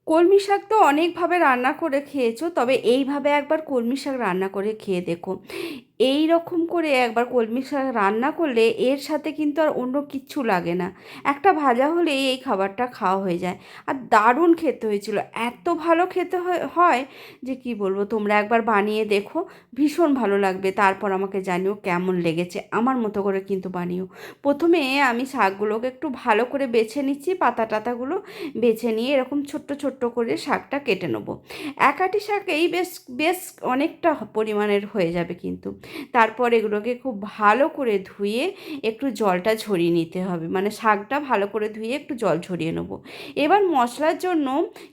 কলমি শাক তো অনেকভাবে রান্না করে খেয়েছো, তবে এইভাবে একবার কলমি শাক রান্না করে খেয়ে দেখো। এই রকম করে একবার কলমি শাক রান্না করলে এর সাথে কিন্তু আর অন্য কিচ্ছু লাগে না। একটা ভাজা হলেই এই খাবারটা খাওয়া হয়ে যায়। আর দারুণ খেতে হয়েছিল, এত ভালো খেতে হয় যে কি বলবো। তোমরা একবার বানিয়ে দেখো, ভীষণ ভালো লাগবে। তারপর আমাকে জানিও কেমন লেগেছে। আমার মতো করে কিন্তু বানিও। প্রথমে আমি শাকগুলোকে একটু ভালো করে বেছে নিচ্ছি, পাতা টাতাগুলো বেছে নিয়ে এরকম ছোট্ট ছোট্ট করে শাকটা কেটে নেবো। এক আঁটি শাকেই বেশ বেশ অনেকটা পরিমাণের হয়ে যাবে কিন্তু। তারপর এগুলোকে খুব ভালো করে ধুয়ে একটু জলটা ঝরিয়ে নিতে হবে, মানে শাকটা ভালো করে ধুয়ে একটু জল ঝরিয়ে নেবো। এবার মশলার জন্য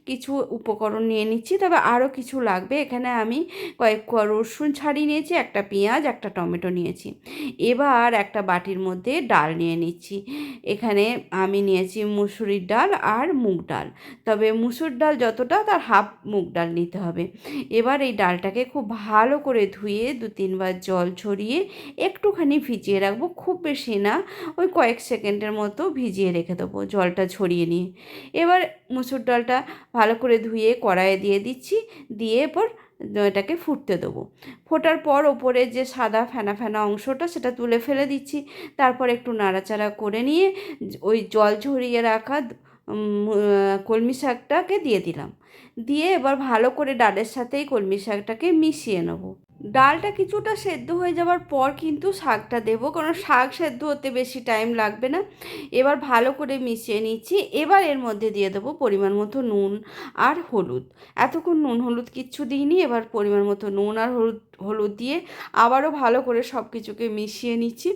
কিছু উপকরণ নিয়ে নিচ্ছি, তবে আরও কিছু লাগবে। এখানে আমি কয়েক কোয়া রসুন ছাড়িয়ে নিয়েছি, একটা পেঁয়াজ, একটা টমেটো নিয়েছি। এবার একটা বাটির মধ্যে ডাল নিয়ে নিচ্ছি। এখানে আমি নিয়েছি মুসুরির ডাল আর মুগ ডাল, তবে মুসুর ডাল যতটা তার হাফ মুগ ডাল নিতে হবে। এবার এই ডালটাকে খুব ভালো করে ধুয়ে 2-3 বার জল ছড়িয়ে একটুখানি ভিজিয়ে রাখবো, খুব বেশি না, ওই কয়েক সেকেন্ডের মতো ভিজিয়ে রেখে দেবো জলটা ছড়িয়ে নিয়ে। এবার মুসুর ডালটা ভালো করে ধুয়ে কড়াইয়ে দিয়ে দিচ্ছি, দিয়ে এরপর এটাকে ফুটতে দেবো। ফোটার পর ওপরে যে সাদা ফেনা ফেনা অংশটা সেটা তুলে ফেলে দিচ্ছি। তারপর একটু নাড়াচাড়া করে নিয়ে ওই জল ঝরিয়ে রাখা কলমি শাকটাকে দিয়ে দিলাম। দিয়ে এবার ভালো করে ডালের সাথেই কলমি শাকটাকে মিশিয়ে নেব। ডালটা কিছুটা সেদ্ধ হয়ে যাওয়ার পর কিন্তু শাকটা দেবো, কারণ শাক সেদ্ধ হতে বেশি টাইম লাগবে না। এবার ভালো করে মিশিয়ে নিচ্ছি। এবার এর মধ্যে দিয়ে দেবো পরিমাণ মতো নুন আর হলুদ। এতক্ষণ নুন হলুদ কিচ্ছু দিইনি, এবার পরিমাণ মতো নুন আর হলুদ হলুদ দিয়ে আবারও ভালো করে সব কিছুকে মিশিয়ে নিচ্ছি।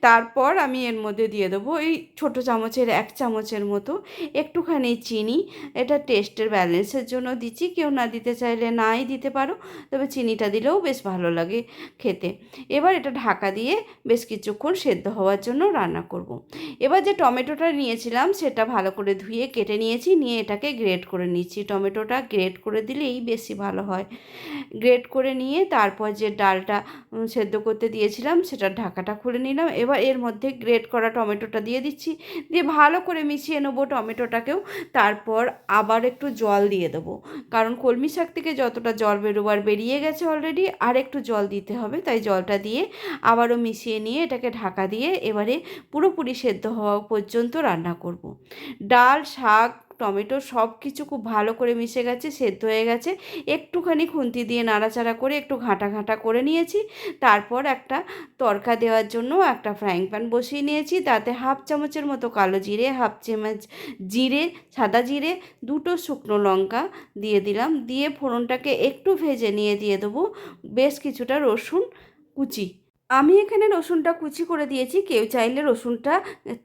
তারপর আমি এর মধ্যে দিয়ে দেবো এই ছোটো চামচের 1 চামচের মতো একটুখানি চিনি। এটা টেস্টের ব্যালেন্সের জন্য দিচ্ছি, কেউ না দিতে চাইলে নাই দিতে পারো, তবে চিনিটা দিলেও বেশ ভালো লাগে খেতে। এবার এটা ঢাকা দিয়ে বেশ কিছুক্ষণ সেদ্ধ হওয়ার জন্য রান্না করব। এবার যে টমেটোটা নিয়েছিলাম সেটা ভালো করে ধুয়ে কেটে নিয়েছি, নিয়ে এটাকে গ্রেট করে নিচ্ছি। টমেটোটা গ্রেট করে দিলেই বেশি ভালো হয়। গ্রেট করে নিয়ে তারপর যে ডালটা সেদ্ধ করতে দিয়েছিলাম সেটার ঢাকাটা খুলে নিলাম। এবার এর মধ্যে গ্রেট করা টমেটোটা দিয়ে দিচ্ছি, দিয়ে ভালো করে মিশিয়ে নেবো টমেটোটাকেও। তারপর আবার একটু জল দিয়ে দেবো, কারণ কলমি শাক থেকে যতটা জল বেরোবার বেরিয়ে গেছে অলরেডি, আর একটু জল দিতে হবে। তাই জলটা দিয়ে আবারও মিশিয়ে নিয়ে এটাকে ঢাকা দিয়ে এবারে পুরোপুরি সেদ্ধ হওয়া পর্যন্ত রান্না করব। ডাল, শাক, টমেটো সব কিছু খুব ভালো করে মিশে গেছে, সেদ্ধ হয়ে গেছে। একটুখানি খুন্তি দিয়ে নাড়াচাড়া করে একটু ঘাঁটা ঘাঁটা করে নিয়েছি। তারপর একটা তড়কা দেওয়ার জন্য একটা ফ্রাইং প্যান বসিয়ে নিয়েছি, তাতে 1/2 চামচের মতো কালো জিরে, 1/2 চামচ জিরে, সাদা জিরে, 2টো শুকনো লঙ্কা দিয়ে দিলাম। দিয়ে ফোড়নটাকে একটু ভেজে নিয়ে দিয়ে দেবো বেশ কিছুটা রসুন কুচি। আমি এখানে রসুনটা কুচি করে দিয়েছি, কেউ চাইলে রসুনটা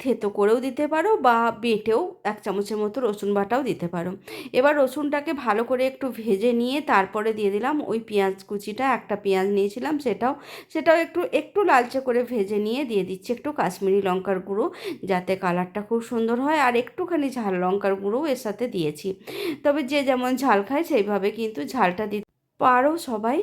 থেতো করেও দিতে পারো বা বেটেও 1 চামচের মতো রসুন বাটাও দিতে পারো। এবার রসুনটাকে ভালো করে একটু ভেজে নিয়ে তারপরে দিয়ে দিলাম ওই পেঁয়াজ কুচিটা, একটা পেঁয়াজ নিয়েছিলাম সেটাও একটু একটু লালচে করে ভেজে নিয়ে দিয়ে দিচ্ছি একটু কাশ্মীরি লঙ্কার গুঁড়ো, যাতে কালারটা খুব সুন্দর হয়। আর একটুখানি ঝাল লঙ্কার গুঁড়োও এর সাথে দিয়েছি, তবে যে যেমন ঝাল খায় সেইভাবে কিন্তু ঝালটা দিতে পারো সবাই।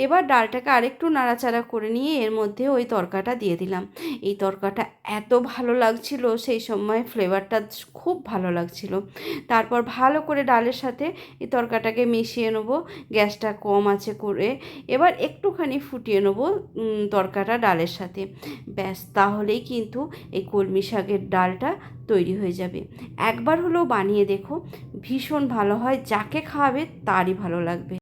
এবার ডালটাকে আরেকটু নাড়াচাড়া করে নিয়ে এর মধ্যে ওই তরকাটা দিয়ে দিলাম। এই তরকাটা এত ভালো লাগছিল, সেই সময় ফ্লেভারটা খুব ভালো লাগছিল। তারপর ভালো করে ডালের সাথে এই তরকাটাকে মিশিয়ে নেবো, গ্যাসটা কম আছে করে। এবার একটুখানি ফুটিয়ে নেবো তরকাটা ডালের সাথে। ব্যাস, তাহলেই কিন্তু এই কলমি শাকের ডালটা তৈরি হয়ে যাবে। একবার হলেও বানিয়ে দেখো, ভীষণ ভালো হয়, যাকে খাওয়াবে তারই ভালো লাগবে।